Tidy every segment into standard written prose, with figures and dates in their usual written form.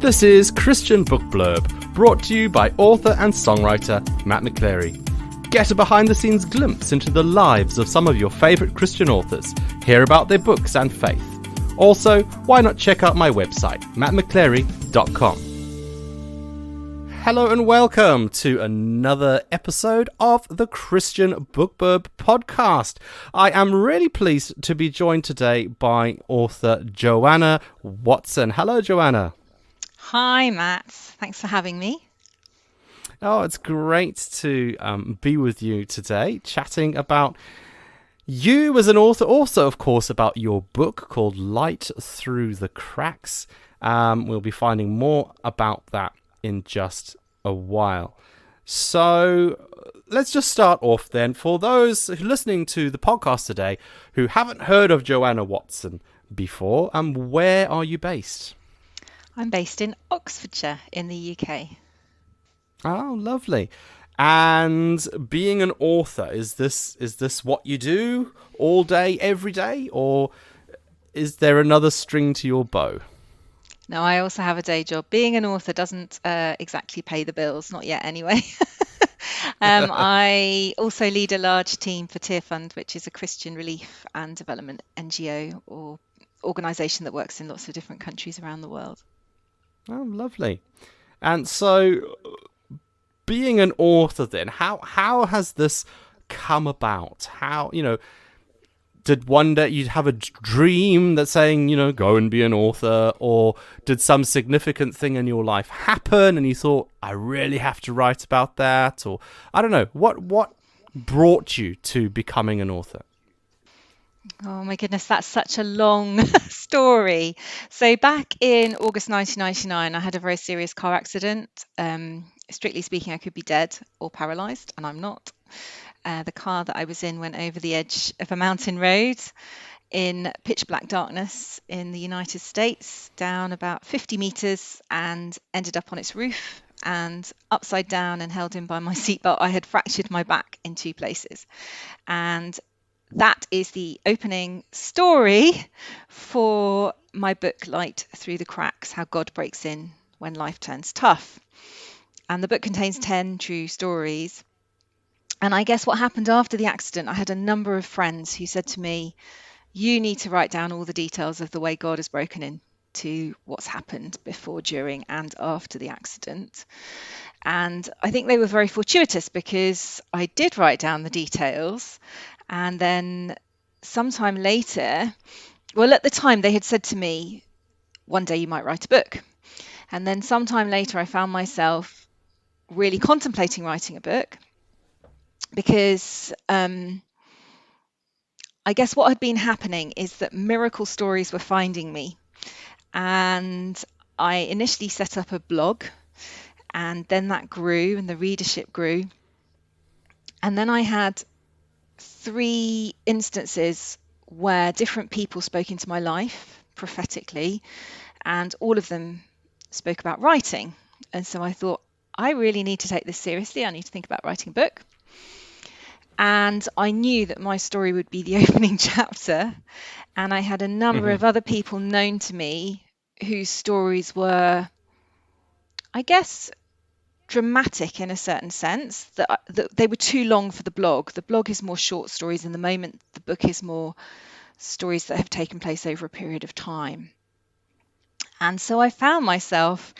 This is Christian Book Blurb, brought to you by author and songwriter Matt McChlery. Get a behind-the-scenes glimpse into the lives of some of your favourite Christian authors, hear about their books and faith. Also, why not check out my website, mattmcclery.com. Hello and welcome to another episode of the Christian Book Blurb podcast. I am really pleased to be joined today by author Joanna Watson. Hello, Joanna. Hi, Matt. Thanks for having me. Oh, it's great to be with you today, chatting about you as an author, also, of course, about your book called Light Through the Cracks. We'll be finding more about that in just a while. So let's just start off then. For those listening to the podcast today who haven't heard of Joanna Watson before, where are you based? I'm based in Oxfordshire in the UK. Oh, lovely. And being an author, is this what you do all day, every day, or is there another string to your bow? No, I also have a day job. Being an author doesn't exactly pay the bills, not yet anyway. I also lead a large team for Tear Fund, which is a Christian relief and development NGO or organisation that works in lots of different countries around the world. Oh, lovely. And so, being an author then, how has this come about? How, did one day you have a dream that's saying, go and be an author, or did some significant thing in your life happen and you thought, I really have to write about that? Or, I don't know, what brought you to becoming an author? Oh my goodness, that's such a long story. So back in August 1999, I had a very serious car accident. Strictly speaking, I could be dead or paralysed, and I'm not. The car that I was in went over the edge of a mountain road in pitch black darkness in the United States, down about 50 metres, and ended up on its roof and upside down and held in by my seatbelt. I had fractured my back in two places. And that is the opening story for my book, Light Through the Cracks, How God Breaks In When Life Turns Tough. And the book contains 10 true stories. And I guess what happened after the accident, I had a number of friends who said to me, you need to write down all the details of the way God has broken into what's happened before, during, and after the accident. And I think they were very fortuitous because I did write down the details. And then sometime later, well, at the time they had said to me, one day you might write a book. And then sometime later, I found myself really contemplating writing a book because I guess what had been happening is that miracle stories were finding me. And I initially set up a blog, and then that grew and the readership grew. And then I had 3 instances where different people spoke into my life prophetically, and all of them spoke about writing. And so I thought, I really need to take this seriously. I need to think about writing a book. And I knew that my story would be the opening chapter. And I had a number of other people known to me whose stories were, I guess, dramatic in a certain sense, that they were too long for the blog. The blog is more short stories in the moment. The book is more stories that have taken place over a period of time. And so I found myself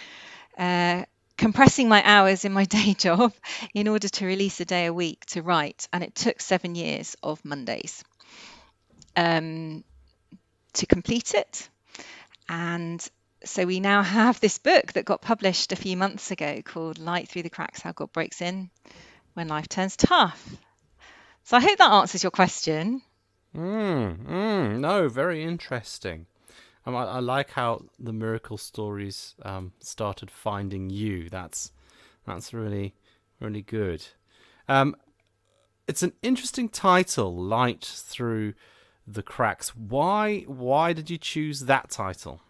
compressing my hours in my day job in order to release a day a week to write. And it took 7 years of Mondays to complete it. And so we now have this book that got published a few months ago called Light Through the Cracks, How God Breaks In When Life Turns Tough. So I hope that answers your question. No, very interesting. I like how the miracle stories started finding you. That's really, really good. It's an interesting title, Light Through the Cracks. Why did you choose that title?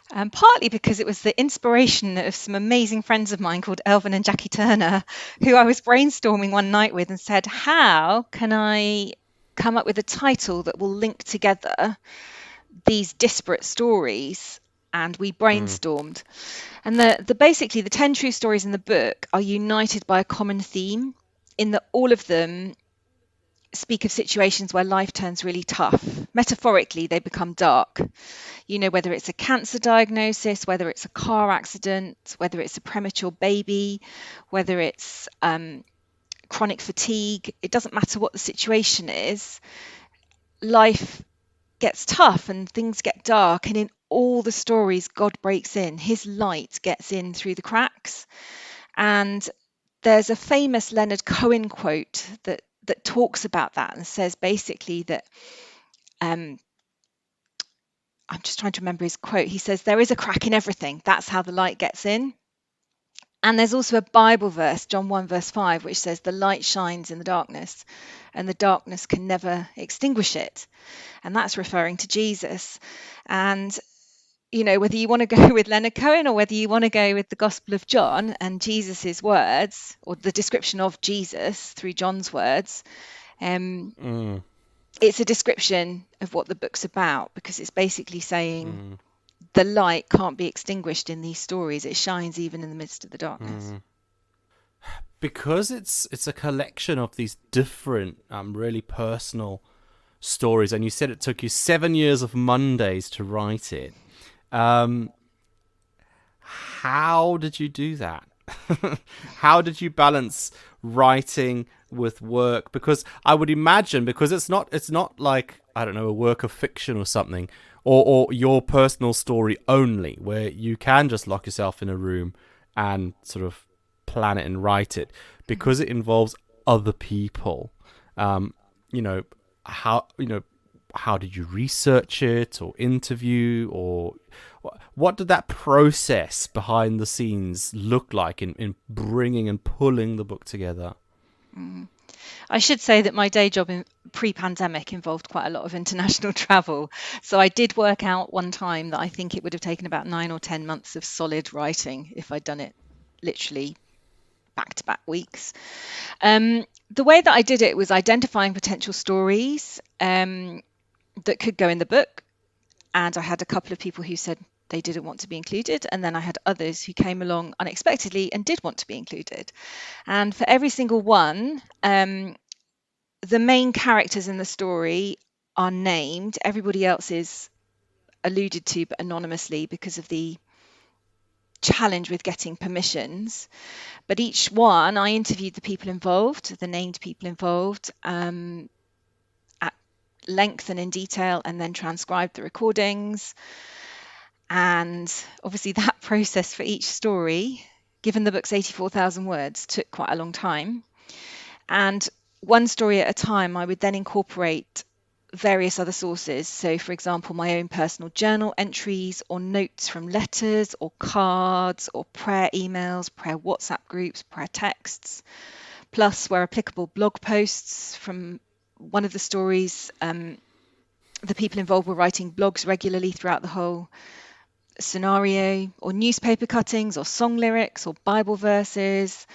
Partly because it was the inspiration of some amazing friends of mine called Elvin and Jackie Turner, who I was brainstorming one night with and said, how can I come up with a title that will link together these disparate stories and we Mm. brainstormed. And basically the 10 true stories in the book are united by a common theme, in that all of them speak of situations where life turns really tough. Metaphorically, they become dark. Whether it's a cancer diagnosis, whether it's a car accident, whether it's a premature baby, whether it's chronic fatigue, it doesn't matter what the situation is. Life gets tough and things get dark. And in all the stories, God breaks in. His light gets in through the cracks. And there's a famous Leonard Cohen quote that talks about that and says basically that I'm just trying to remember his quote. He says, "There is a crack in everything. That's how the light gets in." And there's also a Bible verse, John 1 verse 5, which says, "The light shines in the darkness and the darkness can never extinguish it." And that's referring to Jesus. And whether you want to go with Leonard Cohen or whether you want to go with the Gospel of John and Jesus's words, or the description of Jesus through John's words, Mm. it's a description of what the book's about, because it's basically saying Mm. the light can't be extinguished in these stories. It shines even in the midst of the darkness. Mm. Because it's a collection of these different, really personal stories, and you said it took you 7 years of Mondays to write it. How did you do that? How did you balance writing with work? Because I would imagine, because it's not like, I don't know, a work of fiction or something, or your personal story only, where you can just lock yourself in a room and sort of plan it and write it, because it involves other people. How did you research it or interview, or what did that process behind the scenes look like in bringing and pulling the book together? I should say that my day job in pre-pandemic involved quite a lot of international travel. So I did work out one time that I think it would have taken about 9 or 10 months of solid writing if I'd done it literally back-to-back weeks. The way that I did it was identifying potential stories that could go in the book. And I had a couple of people who said they didn't want to be included. And then I had others who came along unexpectedly and did want to be included. And for every single one, the main characters in the story are named. Everybody else is alluded to, but anonymously, because of the challenge with getting permissions. But each one, I interviewed the people involved, the named people involved, at length and in detail, and then transcribed the recordings. And obviously that process for each story, given the book's 84,000 words, took quite a long time. And one story at a time, I would then incorporate various other sources. So, for example, my own personal journal entries, or notes from letters or cards or prayer emails, prayer WhatsApp groups, prayer texts, plus, where applicable, blog posts from one of the stories. The people involved were writing blogs regularly throughout the whole scenario, or newspaper cuttings, or song lyrics, or Bible verses.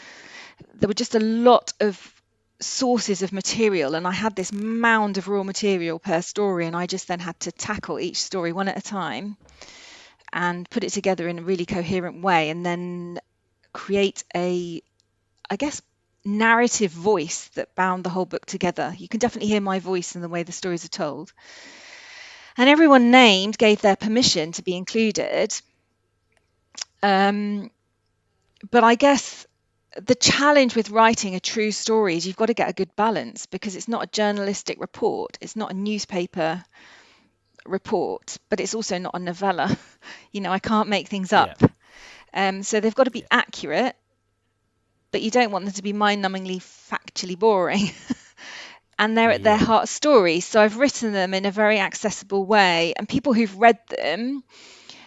There were just a lot of sources of material, and I had this mound of raw material per story, and I just then had to tackle each story one at a time and put it together in a really coherent way, and then create a, I guess, narrative voice that bound the whole book together. You can definitely hear my voice in the way the stories are told. And everyone named gave their permission to be included. But I guess the challenge with writing a true story is you've got to get a good balance, because it's not a journalistic report, it's not a newspaper report, but it's also not a novella. I can't make things up. So they've got to be accurate, but you don't want them to be mind-numbingly factually boring. And they're at their heart stories. So I've written them in a very accessible way, and people who've read them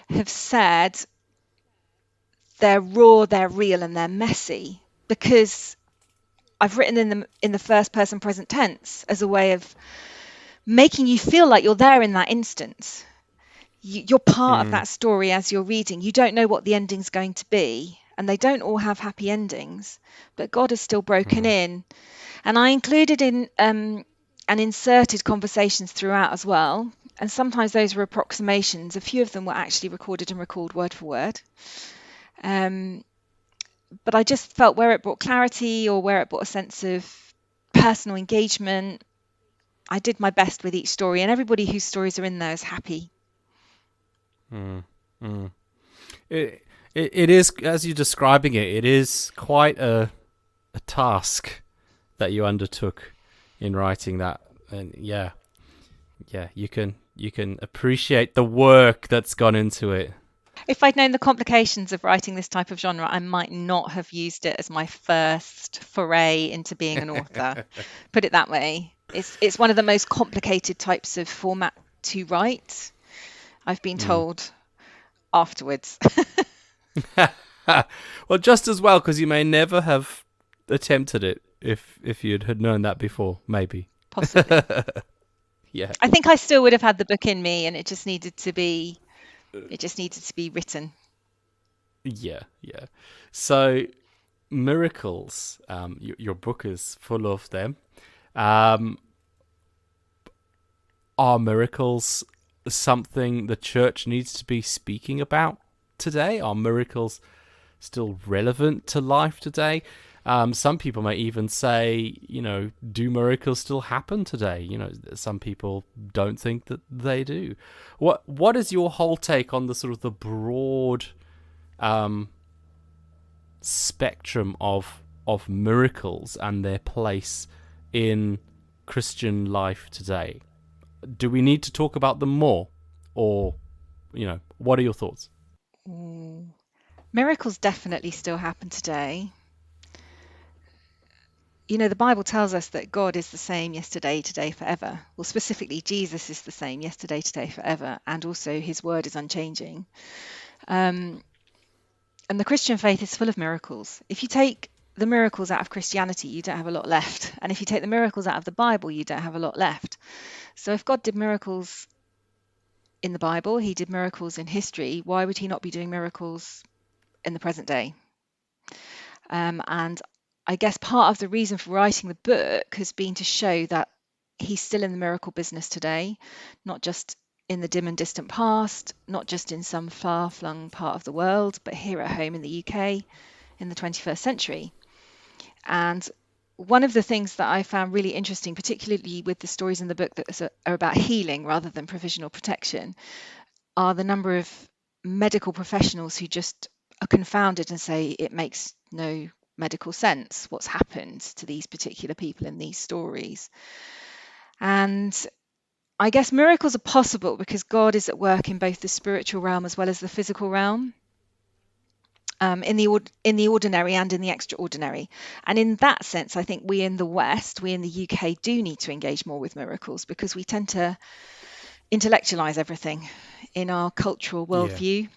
have said they're raw, they're real, and they're messy, because I've written them in the first person present tense as a way of making you feel like you're there in that instance. You're part of that story as you're reading. You don't know what the ending's going to be, and they don't all have happy endings, but God has still broken in. And I included in and inserted conversations throughout as well. And sometimes those were approximations. A few of them were actually recorded and recalled word for word. But I just felt where it brought clarity or where it brought a sense of personal engagement, I did my best with each story, and everybody whose stories are in there is happy. Mm, mm. It is, as you're describing it, it is quite a task that you undertook in writing that. And yeah, you can appreciate the work that's gone into it. If I'd known the complications of writing this type of genre, I might not have used it as my first foray into being an author. Put it that way. It's one of the most complicated types of format to write, I've been told afterwards. Well, just as well, because you may never have attempted it if you'd had known that before, maybe. Possibly. Yeah. I think I still would have had the book in me, and it just needed to be written. Yeah. So, miracles. Your book is full of them. Are miracles something the church needs to be speaking about today? Are miracles still relevant to life today? Some people may even say, do miracles still happen today? Some people don't think that they do. What is your whole take on the sort of the broad spectrum of miracles and their place in Christian life today? Do we need to talk about them more? Or, what are your thoughts? Miracles definitely still happen today. The Bible tells us that God is the same yesterday, today, forever. Well, specifically, Jesus is the same yesterday, today, forever, and also his word is unchanging. And the Christian faith is full of miracles. If you take the miracles out of Christianity, you don't have a lot left. And if you take the miracles out of the Bible, you don't have a lot left. So if God did miracles in the Bible, he did miracles in history, why would he not be doing miracles in the present day? And I guess part of the reason for writing the book has been to show that he's still in the miracle business today, not just in the dim and distant past, not just in some far-flung part of the world, but here at home in the UK in the 21st century. And one of the things that I found really interesting, particularly with the stories in the book that are about healing rather than provisional protection, are the number of medical professionals who just are confounded and say it makes no medical sense what's happened to these particular people in these stories. And I guess miracles are possible because God is at work in both the spiritual realm as well as the physical realm. In the ordinary and in the extraordinary. And in that sense, I think we in the West, we in the UK, do need to engage more with miracles because we tend to intellectualize everything in our cultural worldview. Yeah.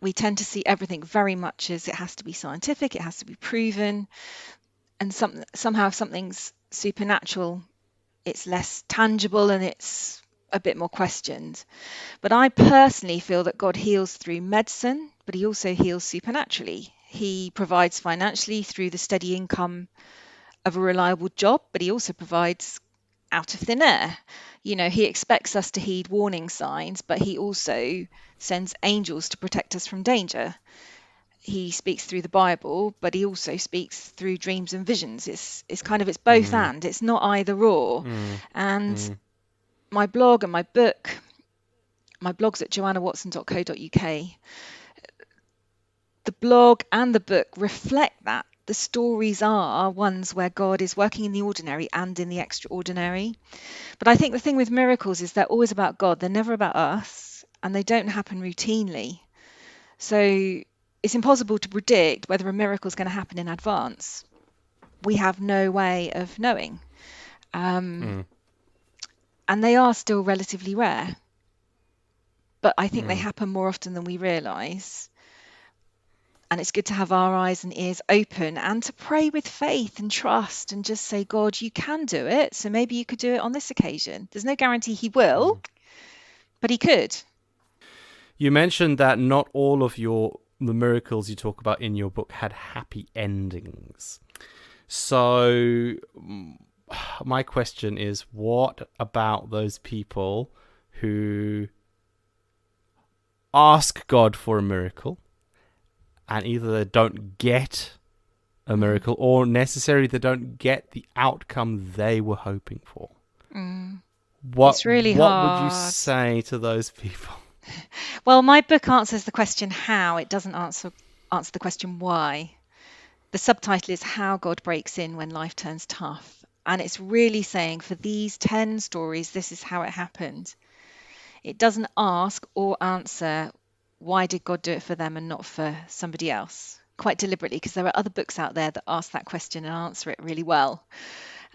We tend to see everything very much as it has to be scientific, it has to be proven, and somehow if something's supernatural, it's less tangible and it's a bit more questioned. But I personally feel that God heals through medicine, but he also heals supernaturally. He provides financially through the steady income of a reliable job, but he also provides out of thin air. He expects us to heed warning signs, but he also sends angels to protect us from danger. He speaks through the Bible, but he also speaks through dreams and visions. It's both and. It's not either or. And my blog and my blog's at joannawatson.co.uk. The blog and the book reflect that. The stories are ones where God is working in the ordinary and in the extraordinary. But I think the thing with miracles is they're always about God. They're never about us, and they don't happen routinely. So it's impossible to predict whether a miracle is going to happen in advance. We have no way of knowing. And they are still relatively rare. But I think they happen more often than we realise. And it's good to have our eyes and ears open and to pray with faith and trust and just say, God, you can do it. So maybe you could do it on this occasion. There's no guarantee he will, but he could. You mentioned that not all of the miracles you talk about in your book had happy endings. So my question is, what about those people who ask God for a miracle, and either they don't get a miracle or necessarily they don't get the outcome they were hoping for. It's really What would you hard. say to those people? Well, my book answers the question how. It doesn't answer the question why. The subtitle is How God Breaks In When Life Turns Tough. And it's really saying for these 10 stories, this is how it happened. It doesn't ask or answer why did God do it for them and not for somebody else, quite deliberately, because there are other books out there that ask that question and answer it really well.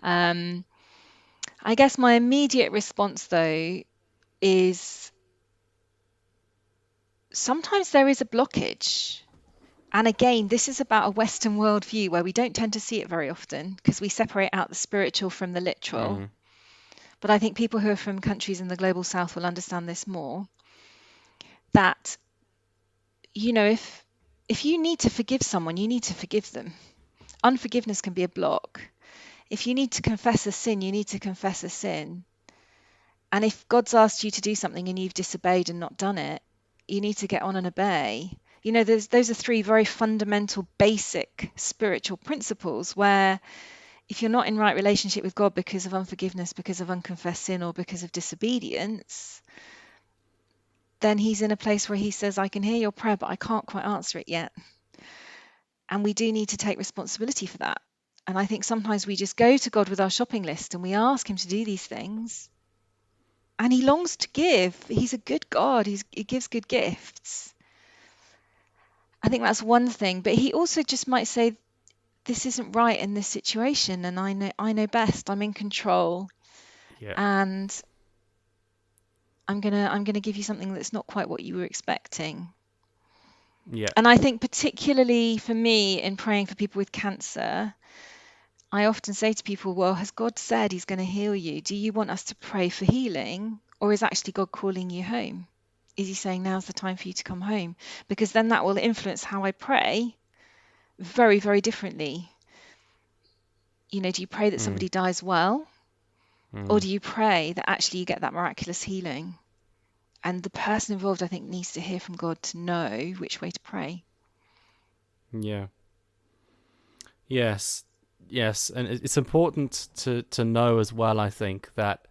I guess my immediate response, though, is sometimes there is a blockage. And again, this is about a Western worldview where we don't tend to see it very often because we separate out the spiritual from the literal. But I think people who are from countries in the global south will understand this more. That, if you need to forgive someone, you need to forgive them. Unforgiveness can be a block. If you need to confess a sin, you need to confess a sin. And if God's asked you to do something and you've disobeyed and not done it, you need to get on and obey. Those are 3 very fundamental, basic spiritual principles where if you're not in right relationship with God because of unforgiveness, because of unconfessed sin, or because of disobedience, then he's in a place where he says, I can hear your prayer, but I can't quite answer it yet. And we do need to take responsibility for that. And I think sometimes we just go to God with our shopping list and we ask him to do these things. And he longs to give. He's a good God. He gives good gifts. I think that's one thing. But he also just might say, this isn't right in this situation, and I know best. I'm in control. Yeah. And I'm gonna give you something that's not quite what you were expecting. Yeah. And I think particularly for me in praying for people with cancer, I often say to people, well, has God said he's going to heal you? Do you want us to pray for healing? Or is actually God calling you home? Is he saying now's the time for you to come home? Because then that will influence how I pray very, very differently. Do you pray that somebody dies well? Or do you pray that actually you get that miraculous healing? And the person involved, I think, needs to hear from God to know which way to pray. Yeah. Yes. And it's important to know as well, I think, that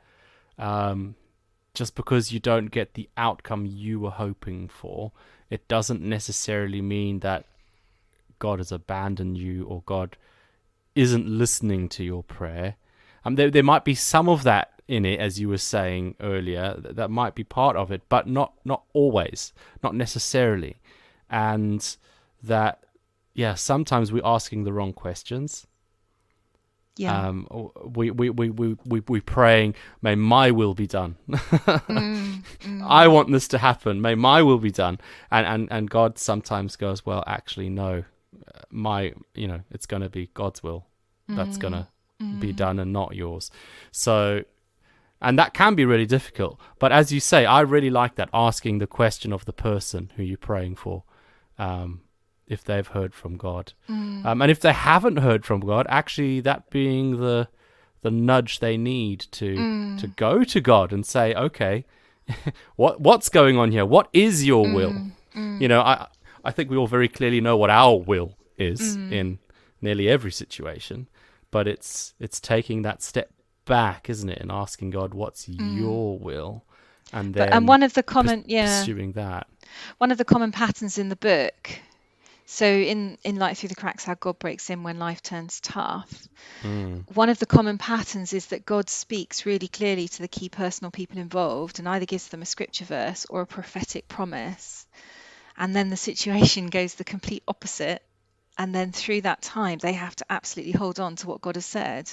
just because you don't get the outcome you were hoping for, it doesn't necessarily mean that God has abandoned you or God isn't listening to your prayer. There might be some of that in it, as you were saying earlier. That might be part of it, but not always, not necessarily. And that, sometimes we're asking the wrong questions. Yeah. We praying, may my will be done. I want this to happen. May my will be done. And God sometimes goes, well, actually, no, it's going to be God's will that's going to be done and not yours. So, and that can be really difficult. But as you say, I really like that, asking the question of the person who you're praying for, if they've heard from God. And if they haven't heard from God, actually that being the nudge they need to go to God and say, okay, what's going on here? What is your will? I think we all very clearly know what our will is in nearly every situation, but it's taking that step back, isn't it, and asking God, what's your will? And then one of the pursuing that. One of the common patterns in the book, so in Light Through the Cracks, How God Breaks In When Life Turns Tough, one of the common patterns is that God speaks really clearly to the key personal people involved and either gives them a scripture verse or a prophetic promise. And then the situation goes the complete opposite. And then through that time, they have to absolutely hold on to what God has said.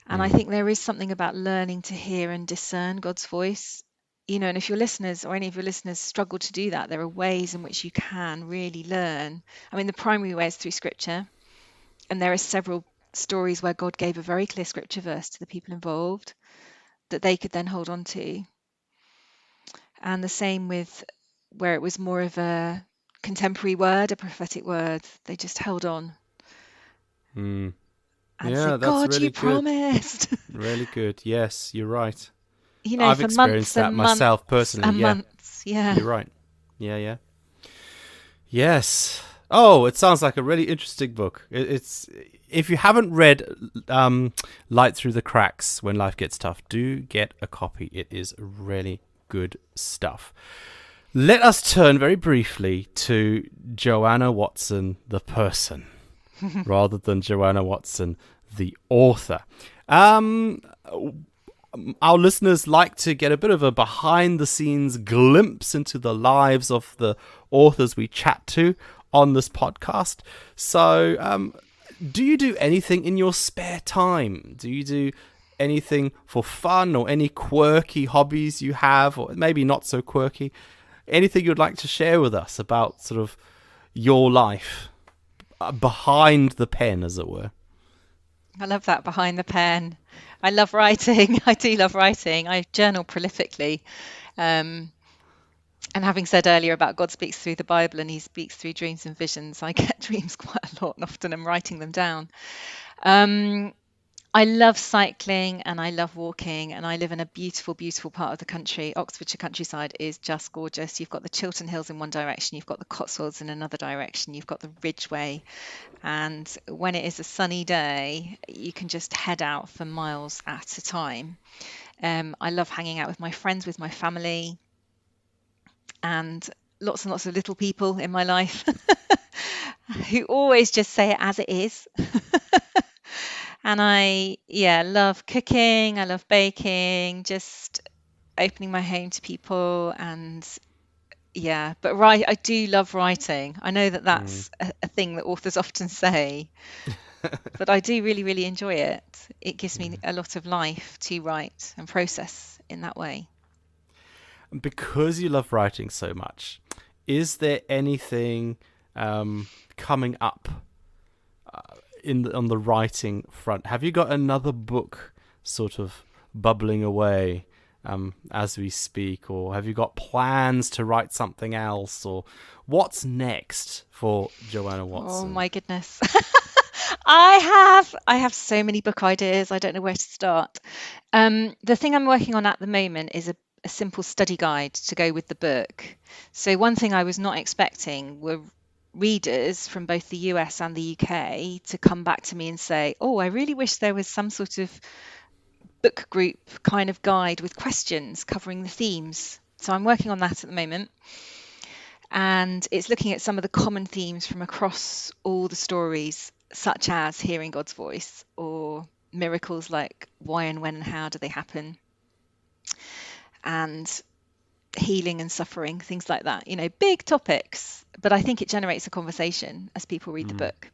And I think there is something about learning to hear and discern God's voice. And if your listeners or any of your listeners struggle to do that, there are ways in which you can really learn. I mean, the primary way is through scripture. And there are several stories where God gave a very clear scripture verse to the people involved that they could then hold on to. And the same with where it was more of a contemporary word, a prophetic word, they just held on. And said, that's God, really you good. promised. Really good. Yes, you're right. I've for experienced months that and myself months personally. and Yeah, months. Yeah. you're right. Yeah, yeah. Yes. Oh, it sounds like a really interesting book. It's if you haven't read Light Through the Cracks When Life Gets Tough, do get a copy. It is really good stuff. Let us turn very briefly to Joanna Watson, the person, rather than Joanna Watson, the author. Our listeners like to get a bit of a behind the scenes glimpse into the lives of the authors we chat to on this podcast. So, do you do anything in your spare time? Do you do anything for fun, or any quirky hobbies you have, or maybe not so quirky? Anything you'd like to share with us about sort of your life behind the pen, as it were? I love that, behind the pen. I love writing. I do love writing. I journal prolifically. Um, and having said earlier about God speaks through the Bible and he speaks through dreams and visions, I get dreams quite a lot and often I'm writing them down. Um, I love cycling and I love walking, and I live in a beautiful, beautiful part of the country. Oxfordshire countryside is just gorgeous. You've got the Chiltern Hills in one direction, you've got the Cotswolds in another direction, you've got the Ridgeway, and when it is a sunny day, you can just head out for miles at a time. I love hanging out with my friends, with my family, and lots of little people in my life who always just say it as it is. And I love cooking. I love baking, just opening my home to people. And but I do love writing. I know that that's a thing that authors often say, but I do really, really enjoy it. It gives me a lot of life to write and process in that way. Because you love writing so much, is there anything coming up on the writing front? Have you got another book sort of bubbling away as we speak, or have you got plans to write something else, or what's next for Joanna Watson? Oh my goodness. I have so many book ideas. I don't know where to start. The thing I'm working on at the moment is a simple study guide to go with the book. So one thing I was not expecting were readers from both the US and the UK to come back to me and say, oh, I really wish there was some sort of book group kind of guide with questions covering the themes. So I'm working on that at the moment. And it's looking at some of the common themes from across all the stories, such as hearing God's voice, or miracles like why and when and how do they happen, and healing and suffering, things like that. Big topics, but I think it generates a conversation as people read the book.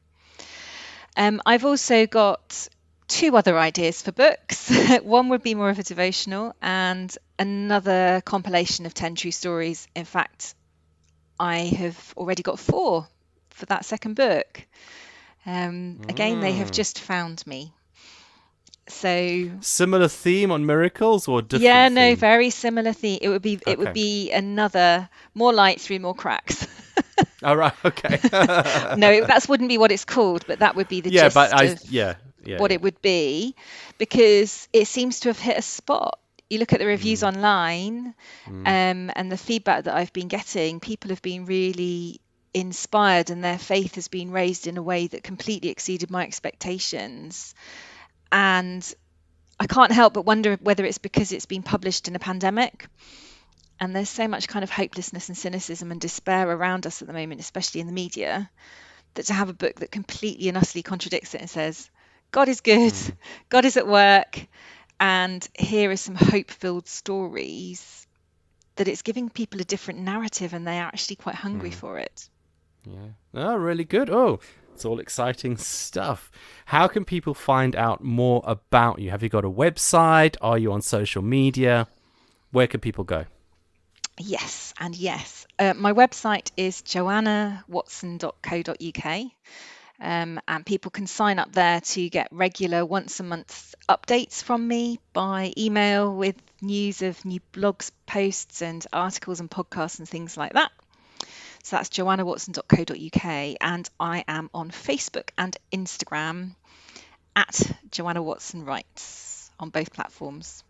I've also got two other ideas for books. One would be more of a devotional, and another compilation of 10 true stories. In fact, I have already got 4 for that second book. Again, they have just found me. So similar theme on miracles, or different? Yeah, no, theme? very similar theme. It would be another more light through more cracks. All right, okay. No, that wouldn't be what it's called, but that would be the gist of what it would be, because it seems to have hit a spot. You look at the reviews online, and the feedback that I've been getting, people have been really inspired, and their faith has been raised in a way that completely exceeded my expectations. And I can't help but wonder whether it's because it's been published in a pandemic, and there's so much kind of hopelessness and cynicism and despair around us at the moment, especially in the media, that to have a book that completely and utterly contradicts it and says, God is good, God is at work, and here are some hope-filled stories, that it's giving people a different narrative, and they're actually quite hungry for it. Yeah. Oh, really good. Oh, it's all exciting stuff. How can people find out more about you? Have you got a website? Are you on social media? Where can people go? Yes, and yes. My website is joannawatson.co.uk. And people can sign up there to get regular once a month updates from me by email, with news of new blogs, posts and articles and podcasts and things like that. So that's joannawatson.co.uk, and I am on Facebook and Instagram at Joanna Watson Writes on both platforms.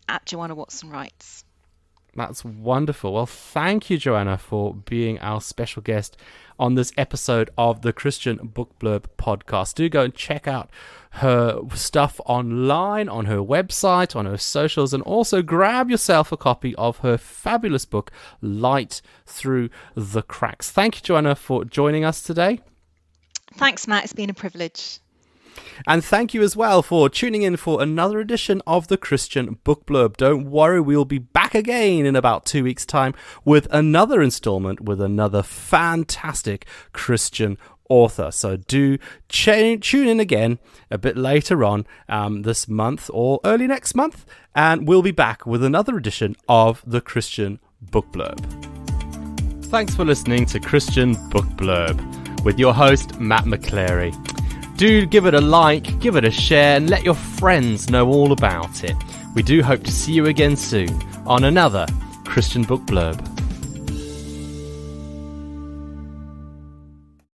at Joanna Watson Writes. That's wonderful. Well, thank you, Joanna, for being our special guest on this episode of the Christian Book Blurb podcast. Do go and check out her stuff online, on her website, on her socials, and also grab yourself a copy of her fabulous book, Light Through the Cracks. Thank you, Joanna, for joining us today. Thanks, Matt. It's been a privilege. And thank you as well for tuning in for another edition of the Christian Book Blurb. Don't worry, we'll be back again in about 2 weeks' time with another installment with another fantastic Christian author. So do tune in again a bit later on this month or early next month, and we'll be back with another edition of the Christian Book Blurb. Thanks for listening to Christian Book Blurb with your host, Matt McChlery. Do give it a like, give it a share, and let your friends know all about it. We do hope to see you again soon on another Christian Book Blurb.